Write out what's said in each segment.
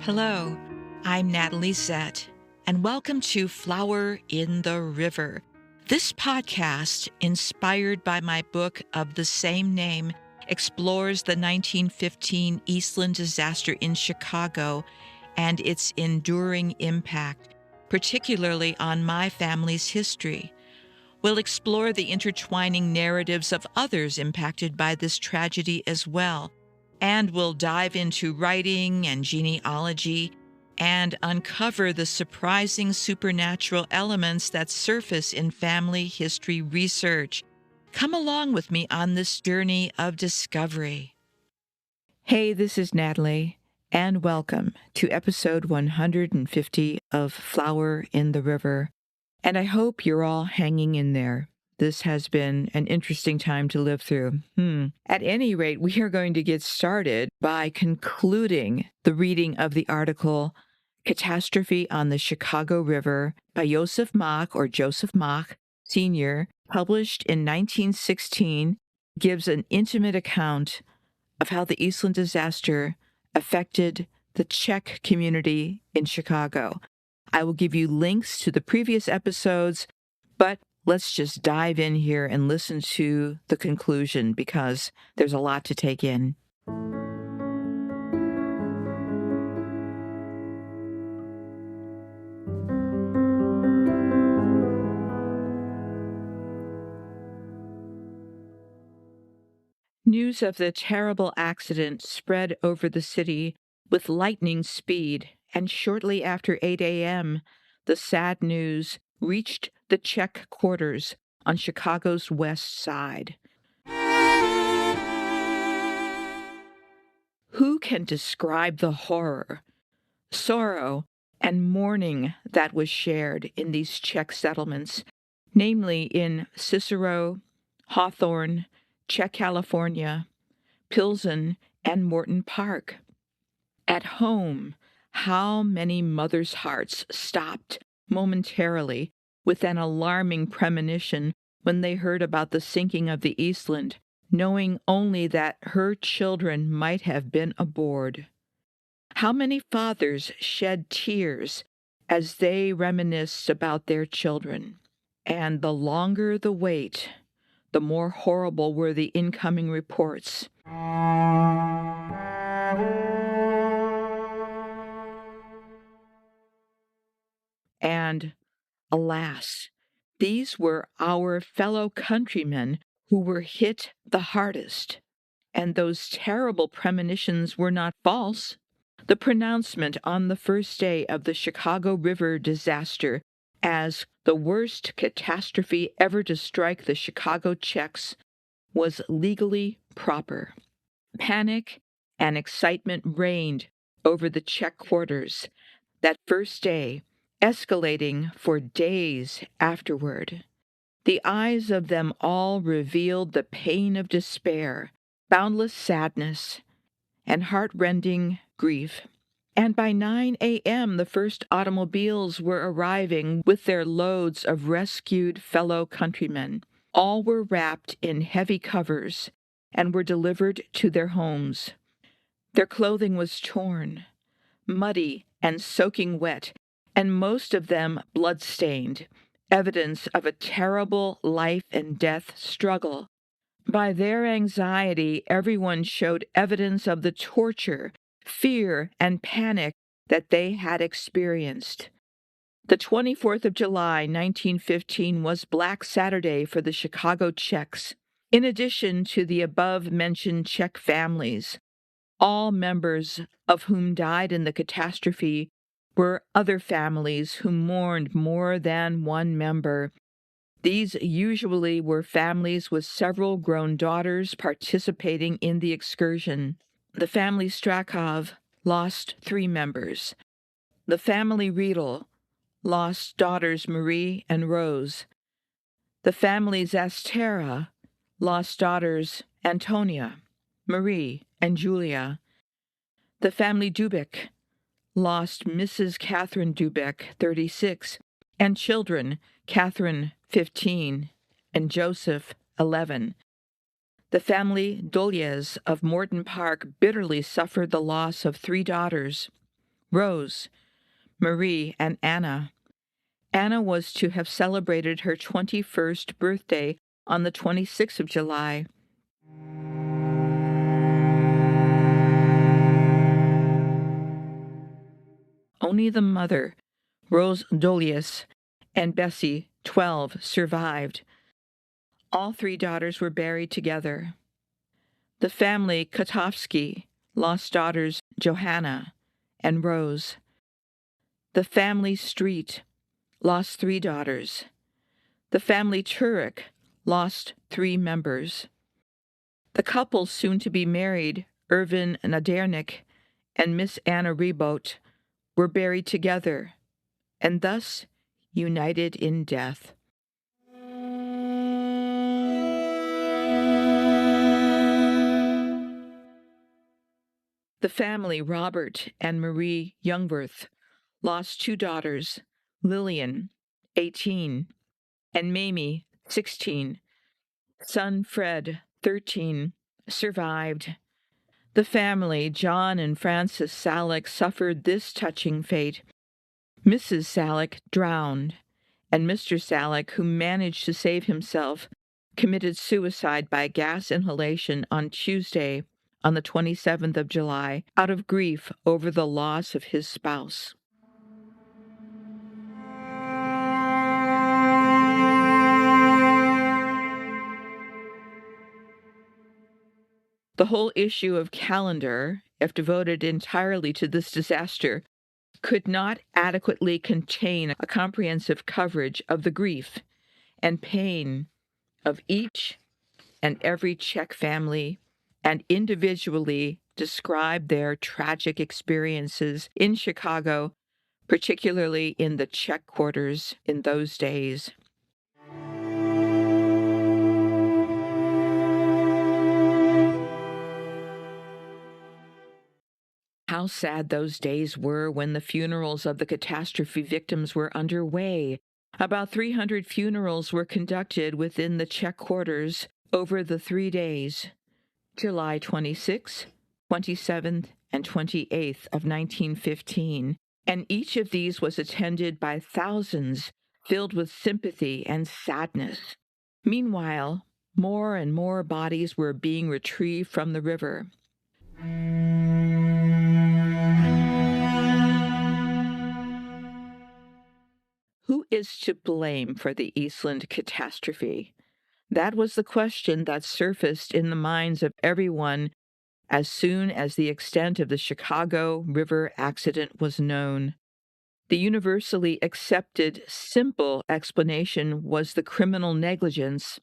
Hello, I'm Natalie Zett, and welcome to Flower in the River. This podcast, inspired by my book of the same name, explores the 1915 Eastland Disaster in Chicago and its enduring impact, particularly on my family's history. We'll explore the intertwining narratives of others impacted by this tragedy as well, and we'll dive into writing and genealogy and uncover the surprising supernatural elements that surface in family history research. Come along with me on this journey of discovery. Hey, this is Natalie, and welcome to episode 150 of Flower in the River. And I hope you're all hanging in there. This has been an interesting time to live through. At any rate, we are going to get started by concluding the reading of the article Catastrophe on the Chicago River by Josef Mach Sr., published in 1916, gives an intimate account of how the Eastland disaster affected the Czech community in Chicago. I will give you links to the previous episodes, but let's just dive in here and listen to the conclusion because there's a lot to take in. News of the terrible accident spread over the city with lightning speed, and shortly after 8 a.m., the sad news reached the Czech quarters on Chicago's west side. Who can describe the horror, sorrow, and mourning that was shared in these Czech settlements, namely in Cicero, Hawthorne, Czech, California, Pilsen, and Morton Park? At home, how many mothers' hearts stopped momentarily with an alarming premonition when they heard about the sinking of the Eastland, knowing only that her children might have been aboard. How many fathers shed tears as they reminisced about their children. And the longer the wait, the more horrible were the incoming reports. And, alas, these were our fellow countrymen who were hit the hardest. And those terrible premonitions were not false. The pronouncement on the first day of the Chicago River disaster as the worst catastrophe ever to strike the Chicago Czechs was legally proper. Panic and excitement reigned over the Czech quarters that first day, escalating for days afterward. The eyes of them all revealed the pain of despair, boundless sadness, and heart-rending grief. And by 9 a.m., the first automobiles were arriving with their loads of rescued fellow countrymen. All were wrapped in heavy covers and were delivered to their homes. Their clothing was torn, muddy and soaking wet, and most of them blood-stained, evidence of a terrible life and death struggle. By their anxiety, everyone showed evidence of the torture, fear, and panic that they had experienced. The 24th of July, 1915, was Black Saturday for the Chicago Czechs. In addition to the above-mentioned Czech families, all members of whom died in the catastrophe were other families who mourned more than one member. These usually were families with several grown daughters participating in the excursion. The family Strakov lost 3 members. The family Riedel lost daughters Marie and Rose. The family Zastera lost daughters Antonia, Marie, and Julia. The family Dubek lost Mrs. Catherine Dubek, 36, and children Catherine, 15, and Joseph, 11. The family Dolyes of Morton Park bitterly suffered the loss of 3 daughters, Rose, Marie, and Anna. Anna was to have celebrated her 21st birthday on the 26th of July. Only the mother, Rose Dolius, and Bessie, 12, survived. All three daughters were buried together. The family Catastrophe lost daughters Johanna and Rose. The family Street lost 3 daughters. The family Turek lost 3 members. The couple soon to be married, Irvin Nadernik and Miss Anna Rebote, were buried together, and thus united in death. The family Robert and Marie Youngworth lost 2 daughters, Lillian, 18, and Mamie, 16. Son Fred, 13, survived. The family, John and Frances Salek, suffered this touching fate. Mrs. Salek drowned, and Mr. Salek, who managed to save himself, committed suicide by gas inhalation on Tuesday, on the 27th of July, out of grief over the loss of his spouse. The whole issue of calendar, if devoted entirely to this disaster, could not adequately contain a comprehensive coverage of the grief and pain of each and every Czech family, and individually describe their tragic experiences in Chicago, particularly in the Czech quarters in those days. How sad those days were when the funerals of the catastrophe victims were underway. About 300 funerals were conducted within the Czech quarters over the 3 days, July 26th, 27th, and 28th of 1915, and each of these was attended by thousands filled with sympathy and sadness. Meanwhile, more and more bodies were being retrieved from the river. Who is to blame for the Eastland catastrophe? That was the question that surfaced in the minds of everyone as soon as the extent of the Chicago River accident was known. The universally accepted simple explanation was the criminal negligence,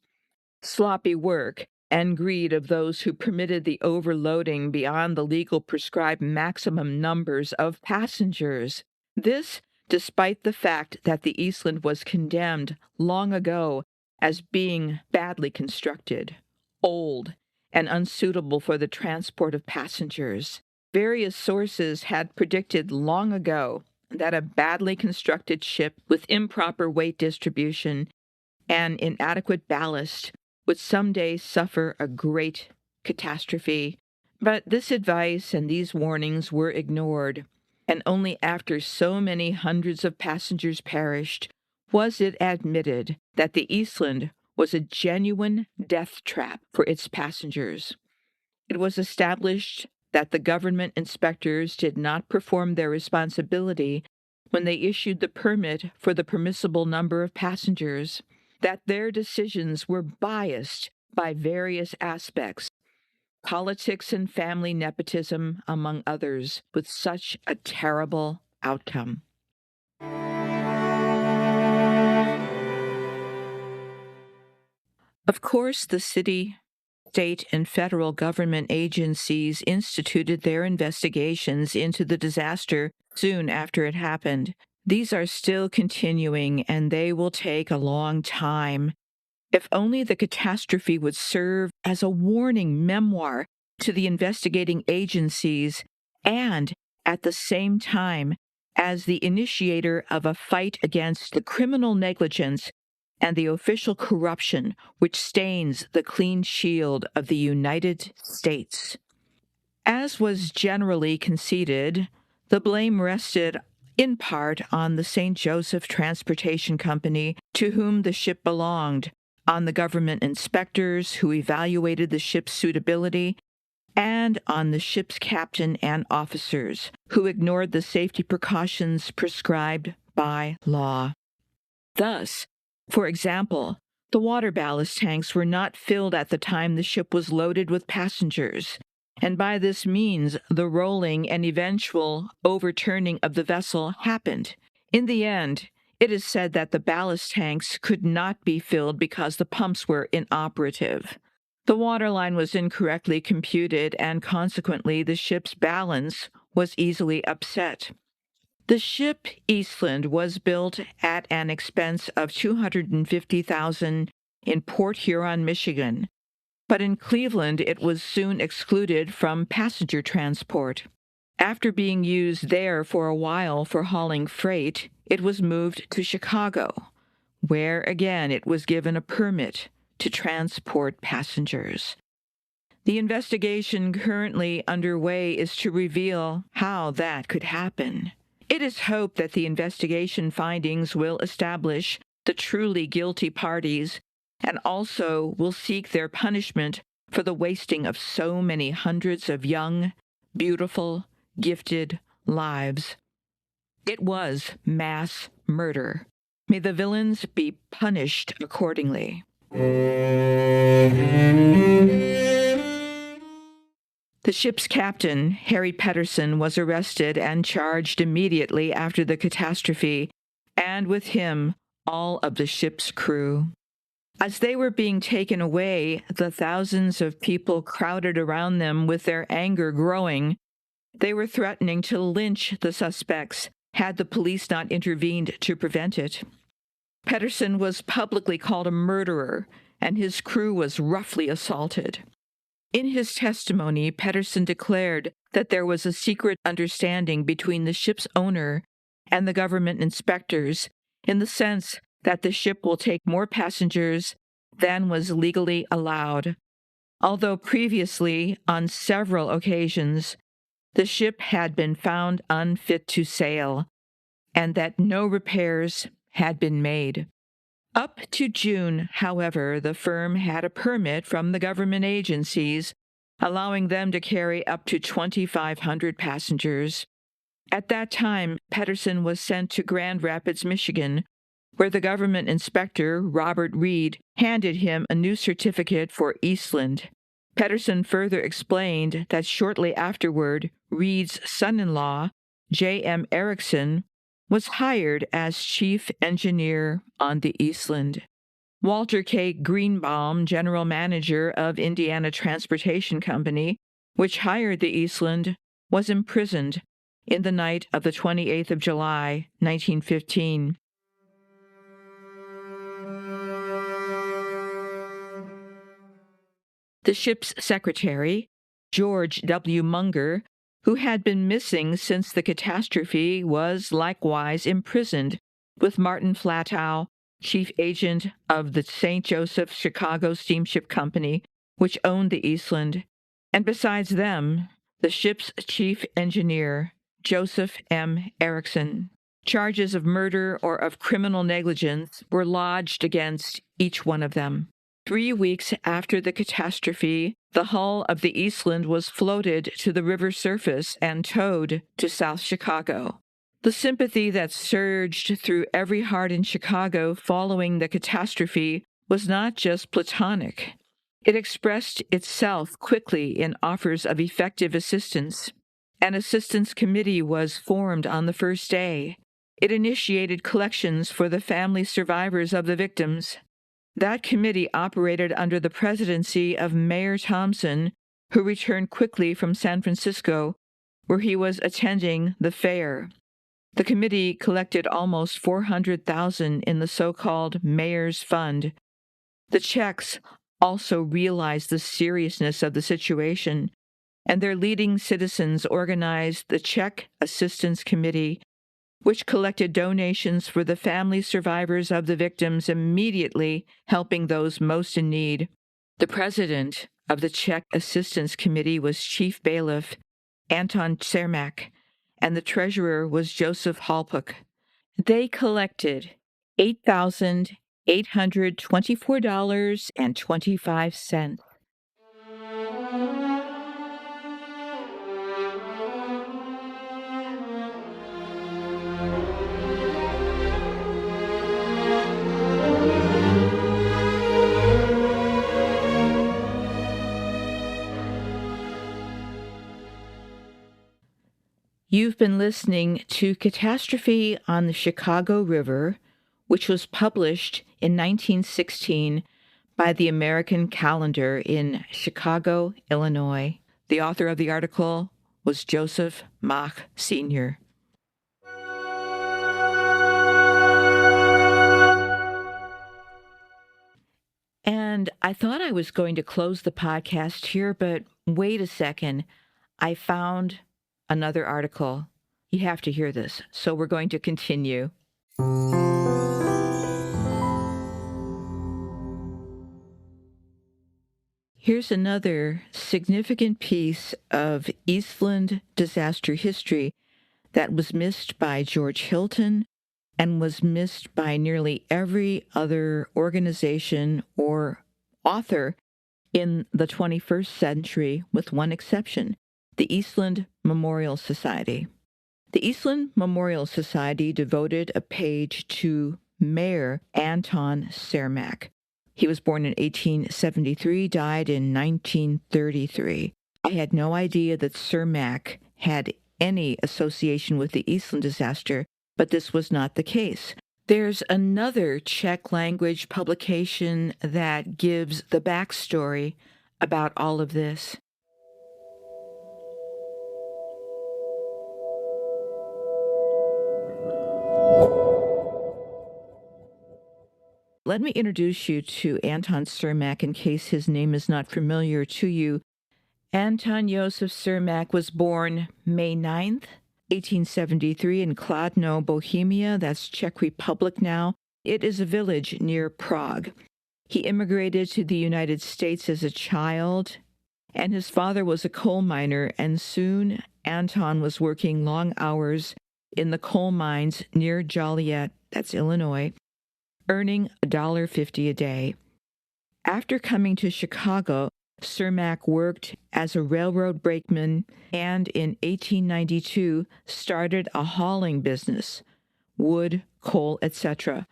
sloppy work, and greed of those who permitted the overloading beyond the legal prescribed maximum numbers of passengers. This, despite the fact that the Eastland was condemned long ago as being badly constructed, old, and unsuitable for the transport of passengers. Various sources had predicted long ago that a badly constructed ship with improper weight distribution and inadequate ballast would someday suffer a great catastrophe. But this advice and these warnings were ignored, and only after so many hundreds of passengers perished was it admitted that the Eastland was a genuine death trap for its passengers. It was established that the government inspectors did not perform their responsibility when they issued the permit for the permissible number of passengers, that their decisions were biased by various aspects, politics and family nepotism, among others, with such a terrible outcome. Of course, the city, state, and federal government agencies instituted their investigations into the disaster soon after it happened. These are still continuing, and they will take a long time. If only the catastrophe would serve as a warning memoir to the investigating agencies and, at the same time, as the initiator of a fight against the criminal negligence and the official corruption which stains the clean shield of the United States. As was generally conceded, The blame rested in part on the St. Joseph Transportation Company, to whom the ship belonged, on the government inspectors who evaluated the ship's suitability, and on the ship's captain and officers, who ignored the safety precautions prescribed by law. Thus, for example, the water ballast tanks were not filled at the time the ship was loaded with passengers, and by this means the rolling and eventual overturning of the vessel happened. In the end, it is said that the ballast tanks could not be filled because the pumps were inoperative. The waterline was incorrectly computed, and consequently the ship's balance was easily upset. The ship Eastland was built at an expense of $250,000 in Port Huron, Michigan, but in Cleveland it was soon excluded from passenger transport. After being used there for a while for hauling freight, it was moved to Chicago, where again it was given a permit to transport passengers. The investigation currently underway is to reveal how that could happen. It is hoped that the investigation findings will establish the truly guilty parties and also will seek their punishment for the wasting of so many hundreds of young, beautiful, gifted lives. It was mass murder. May the villains be punished accordingly. The ship's captain, Harry Pedersen, was arrested and charged immediately after the catastrophe, and with him all of the ship's crew. As they were being taken away, the thousands of people crowded around them with their anger growing. They were threatening to lynch the suspects had the police not intervened to prevent it. Pedersen was publicly called a murderer, and his crew was roughly assaulted. In his testimony, Pedersen declared that there was a secret understanding between the ship's owner and the government inspectors, in the sense that the ship will take more passengers than was legally allowed. Although previously, on several occasions, the ship had been found unfit to sail, and that no repairs had been made. Up to June, however, the firm had a permit from the government agencies, allowing them to carry up to 2,500 passengers. At that time, Pedersen was sent to Grand Rapids, Michigan, where the government inspector, Robert Reed, handed him a new certificate for Eastland. Pedersen further explained that shortly afterward, Reed's son-in-law, J.M. Erickson, was hired as chief engineer on the Eastland. Walter K. Greenbaum, general manager of Indiana Transportation Company, which hired the Eastland, was imprisoned in the night of the 28th of July, 1915. The ship's secretary, George W. Munger, who had been missing since the catastrophe, was likewise imprisoned, with Martin Flatow, chief agent of the St. Joseph Chicago Steamship Company, which owned the Eastland, and besides them, the ship's chief engineer, Joseph M. Erickson. Charges of murder or of criminal negligence were lodged against each one of them. 3 weeks after the catastrophe, the hull of the Eastland was floated to the river surface and towed to South Chicago. The sympathy that surged through every heart in Chicago following the catastrophe was not just platonic. It expressed itself quickly in offers of effective assistance. An assistance committee was formed on the first day. It initiated collections for the family survivors of the victims. That committee operated under the presidency of Mayor Thompson, who returned quickly from San Francisco, where he was attending the fair. The committee collected almost $400,000 in the so-called Mayor's Fund. The Czechs also realized the seriousness of the situation, and their leading citizens organized the Czech Assistance Committee, which collected donations for the family survivors of the victims, immediately helping those most in need. The president of the Czech Assistance Committee was Chief Bailiff Anton Cermak, and the treasurer was Josef Mach. They collected $8,824.25. You've been listening to Catastrophe on the Chicago River, which was published in 1916 by the American Calendar in Chicago, Illinois. The author of the article was Josef Mach Sr. And I thought I was going to close the podcast here, but wait a second. I found another article. You have to hear this, so we're going to continue. Here's another significant piece of Eastland disaster history that was missed by George Hilton and was missed by nearly every other organization or author in the 21st century, with one exception: the Eastland Memorial Society. The Eastland Memorial Society devoted a page to Mayor Anton Cermak. He was born in 1873, died in 1933. I had no idea that Cermak had any association with the Eastland disaster, but this was not the case. There's another Czech-language publication that gives the backstory about all of this. Let me introduce you to Anton Cermak in case his name is not familiar to you. Anton Josef Cermak was born May 9th, 1873 in Kladno, Bohemia. That's Czech Republic now. It is a village near Prague. He immigrated to the United States as a child, and his father was a coal miner, and soon Anton was working long hours in the coal mines near Joliet, that's Illinois, earning $1.50 a day. After coming to Chicago, Cermak worked as a railroad brakeman and in 1892 started a hauling business, wood, coal, etc.,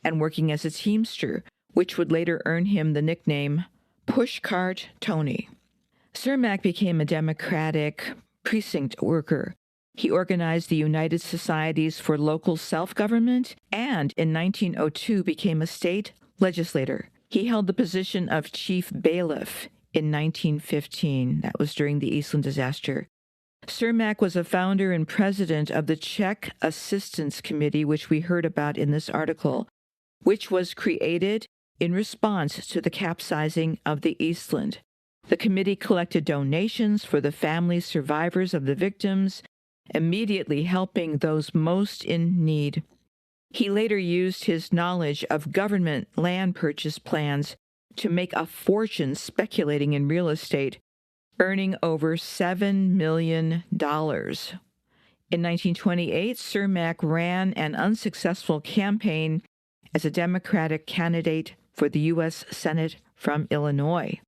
and working as a teamster, which would later earn him the nickname Pushcart Tony. Cermak became a Democratic precinct worker. He organized the United Societies for Local Self-Government and in 1902 became a state legislator. He held the position of chief bailiff in 1915. That was during the Eastland Disaster. Cermak was a founder and president of the Czech Assistance Committee, which we heard about in this article, which was created in response to the capsizing of the Eastland. The committee collected donations for the family survivors of the victims, immediately helping those most in need. He later used his knowledge of government land purchase plans to make a fortune speculating in real estate, earning over $7 million. In 1928, Cermak ran an unsuccessful campaign as a Democratic candidate for the U.S. Senate from Illinois.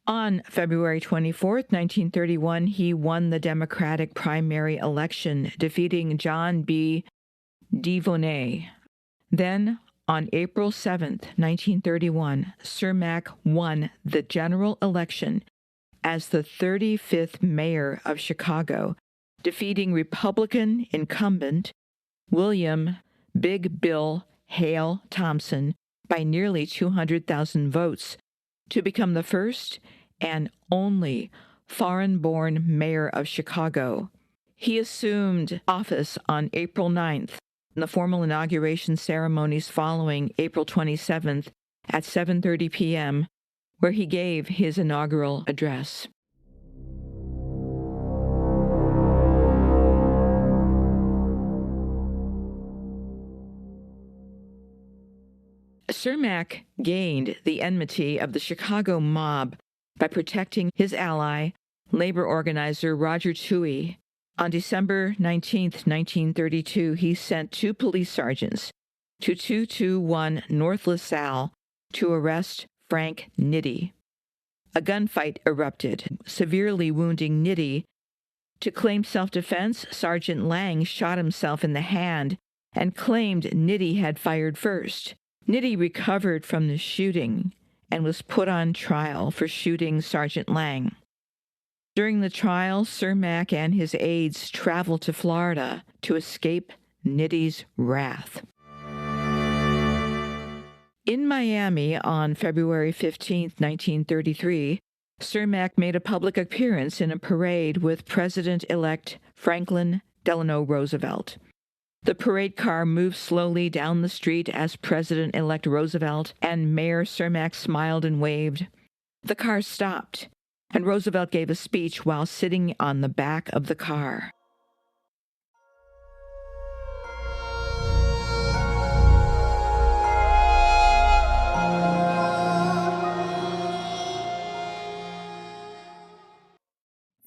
On February 24, 1931, he won the Democratic primary election, defeating John B. Devonay. Then, on April 7, 1931, Cermak won the general election as the 35th mayor of Chicago, defeating Republican incumbent William Big Bill Hale Thompson by nearly 200,000 votes, to become the first and only foreign-born mayor of Chicago. He assumed office on April 9th. The formal inauguration ceremonies following April 27th at 7:30 p.m., where he gave his inaugural address. Cermak gained the enmity of the Chicago mob by protecting his ally, labor organizer Roger Toohey, On December 19th, 1932, he sent 2 police sergeants to 221 North LaSalle to arrest Frank Nitti. A gunfight erupted, severely wounding Nitti. To claim self-defense, Sergeant Lang shot himself in the hand and claimed Nitti had fired first. Nitti recovered from the shooting and was put on trial for shooting Sergeant Lang. During the trial, Cermak and his aides traveled to Florida to escape Nitti's wrath. In Miami on February 15, 1933, Cermak made a public appearance in a parade with President-elect Franklin Delano Roosevelt. The parade car moved slowly down the street as President-elect Roosevelt and Mayor Cermak smiled and waved. The car stopped, and Roosevelt gave a speech while sitting on the back of the car.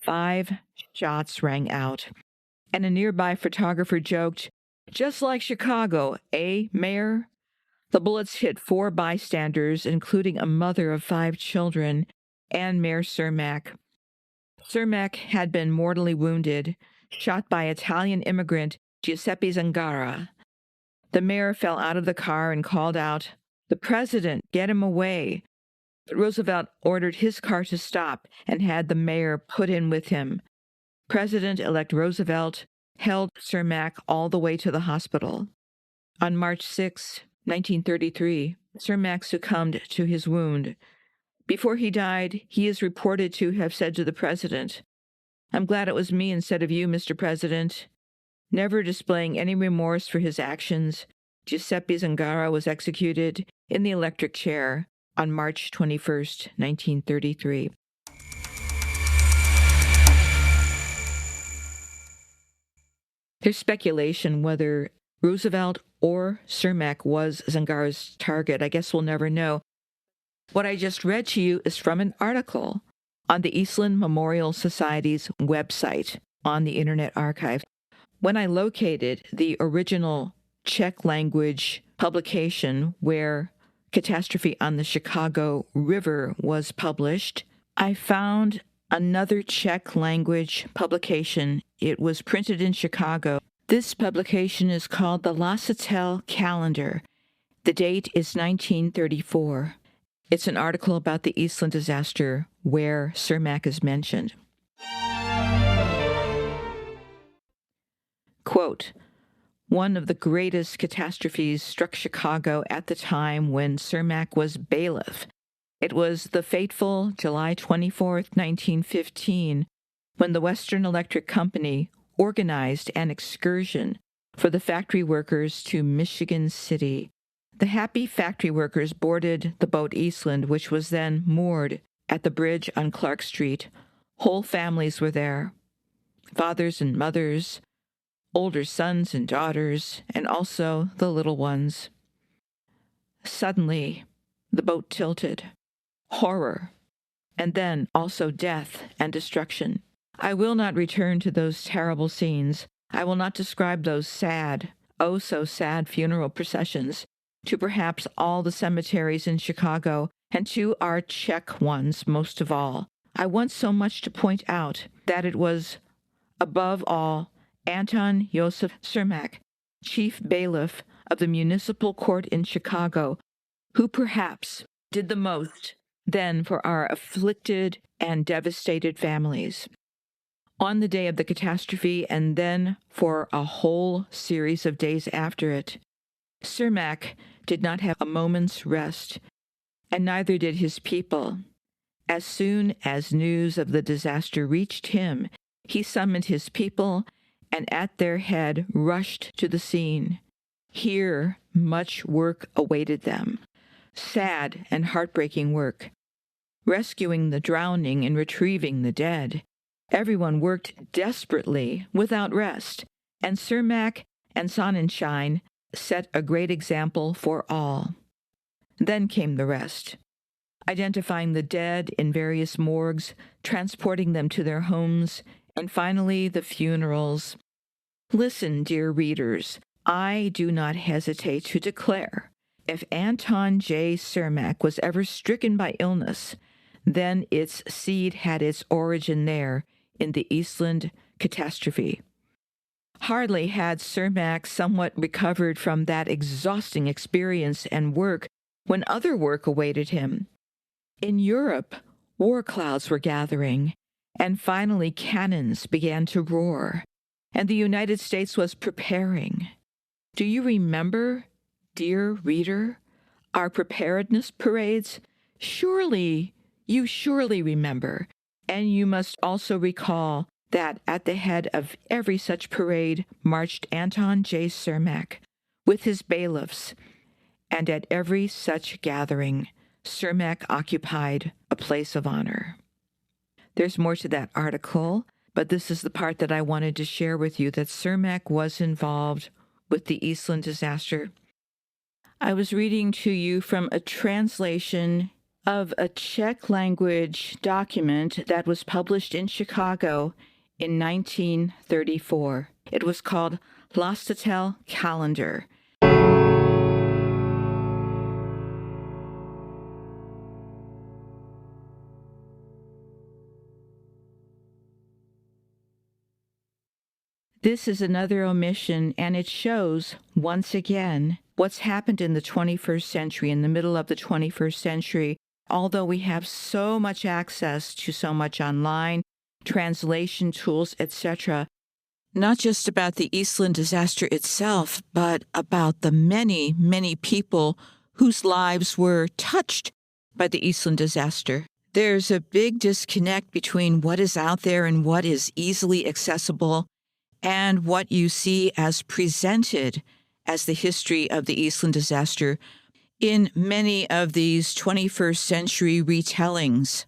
Five shots rang out, and a nearby photographer joked, "Just like Chicago, eh, Mayor?" The bullets hit 4 bystanders, including a mother of 5 children, and Mayor Cermak. Cermak had been mortally wounded, shot by Italian immigrant Giuseppe Zangara. The mayor fell out of the car and called out, "The president, get him away." But Roosevelt ordered his car to stop and had the mayor put in with him. President-elect Roosevelt held Cermak all the way to the hospital. On March 6, 1933, Cermak succumbed to his wound. Before he died, he is reported to have said to the president, "I'm glad it was me instead of you, Mr. President." Never displaying any remorse for his actions, Giuseppe Zangara was executed in the electric chair on March 21, 1933. There's speculation whether Roosevelt or Cermak was Zangara's target. I guess we'll never know. What I just read to you is from an article on the Eastland Memorial Society's website on the Internet Archive. When I located the original Czech-language publication where Catastrophe on the Chicago River was published, I found another Czech-language publication. It was printed in Chicago. This publication is called the Lasatel Calendar. The date is 1934. It's an article about the Eastland Disaster where Cermak is mentioned. Quote, "One of the greatest catastrophes struck Chicago at the time when Cermak was bailiff. It was the fateful July 24th, 1915, when the Western Electric Company organized an excursion for the factory workers to Michigan City. The happy factory workers boarded the boat Eastland, which was then moored at the bridge on Clark Street. Whole families were there, fathers and mothers, older sons and daughters, and also the little ones. Suddenly, the boat tilted. Horror, and then also death and destruction. I will not return to those terrible scenes. I will not describe those sad, oh so sad funeral processions to perhaps all the cemeteries in Chicago and to our Czech ones most of all. I want so much to point out that it was, above all, Anton Josef Cermak, chief bailiff of the municipal court in Chicago, who perhaps did the most then for our afflicted and devastated families. On the day of the catastrophe and then for a whole series of days after it, Cermak did not have a moment's rest, and neither did his people. As soon as news of the disaster reached him, he summoned his people and at their head rushed to the scene. Here, much work awaited them. Sad and heartbreaking work. Rescuing the drowning and retrieving the dead. Everyone worked desperately, without rest, and Cermak and Sonnenschein set a great example for all. Then came the rest. Identifying the dead in various morgues, transporting them to their homes, And finally, the funerals. Listen, dear readers, I do not hesitate to declare, if Anton J. Cermak was ever stricken by illness, then its seed had its origin there in the Eastland Catastrophe. Hardly had Cermak somewhat recovered from that exhausting experience and work when other work awaited him. In Europe, war clouds were gathering, and finally cannons began to roar, and the United States was preparing. Do you remember, dear reader, our preparedness parades? You surely remember, and you must also recall that at the head of every such parade marched Anton J. Cermak with his bailiffs, and at every such gathering, Cermak occupied a place of honor. There's more to that article, but this is the part that I wanted to share with you, that Cermak was involved with the Eastland disaster. I was reading to you from a translation of a Czech-language document that was published in Chicago in 1934. It was called Lastatel Calendar. This is another omission, and it shows, once again, what's happened in the 21st century, in the middle of the 21st century. Although we have so much access to so much online, translation tools, etc., not just about the Eastland disaster itself, but about the many, many people whose lives were touched by the Eastland disaster. There's a big disconnect between what is out there and what is easily accessible and what you see as presented as the history of the Eastland disaster in many of these 21st century retellings.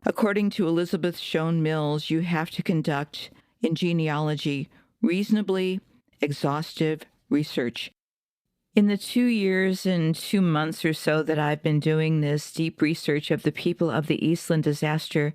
According to Elizabeth Schoen Mills, you have to conduct, in genealogy, reasonably exhaustive research. In the 2 years and 2 months or so that I've been doing this deep research of the people of the Eastland disaster,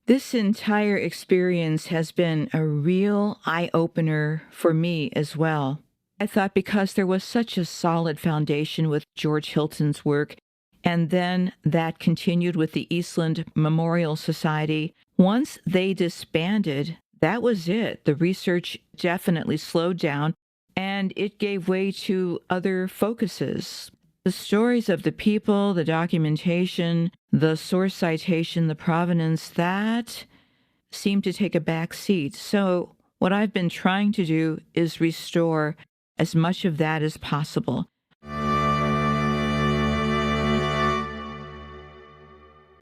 this entire experience has been a real eye-opener for me as well. I thought because there was such a solid foundation with George Hilton's work, and then that continued with the Eastland Memorial Society, once they disbanded, that was it. The research definitely slowed down, and it gave way to other focuses. The stories of the people, the documentation, the source citation, the provenance, that seemed to take a back seat. So what I've been trying to do is restore as much of that as possible.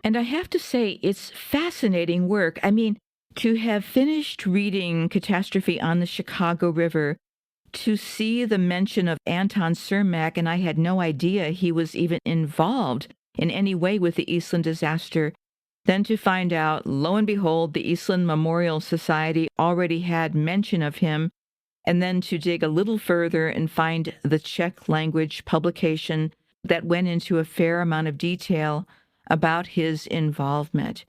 And I have to say, it's fascinating work. I mean, to have finished reading Catastrophe on the Chicago River, to see the mention of Anton Cermak, and I had no idea he was even involved in any way with the Eastland disaster, then to find out, lo and behold, the Eastland Memorial Society already had mention of him, and then to dig a little further and find the Czech-language publication that went into a fair amount of detail about his involvement.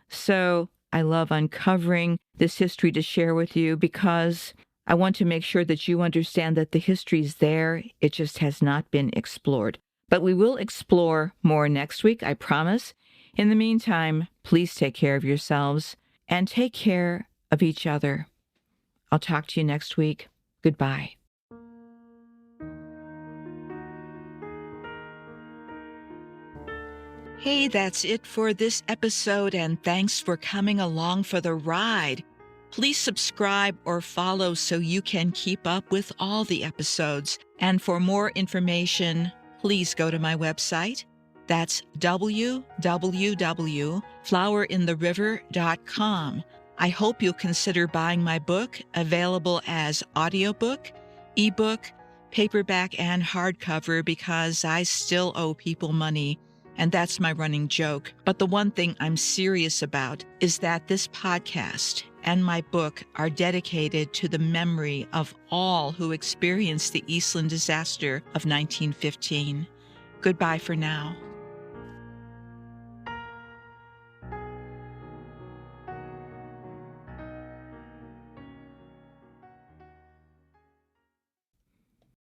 So I love uncovering this history to share with you because I want to make sure that you understand that the history's there. It just has not been explored. But we will explore more next week, I promise. In the meantime, please take care of yourselves and take care of each other. I'll talk to you next week. Goodbye. Hey, that's it for this episode, and thanks for coming along for the ride. Please subscribe or follow so you can keep up with all the episodes. And for more information, please go to my website. That's www.flowerintheriver.com. I hope you'll consider buying my book, available as audiobook, ebook, paperback, and hardcover, because I still owe people money. And that's my running joke. But the one thing I'm serious about is that this podcast and my book are dedicated to the memory of all who experienced the Eastland disaster of 1915. Goodbye for now.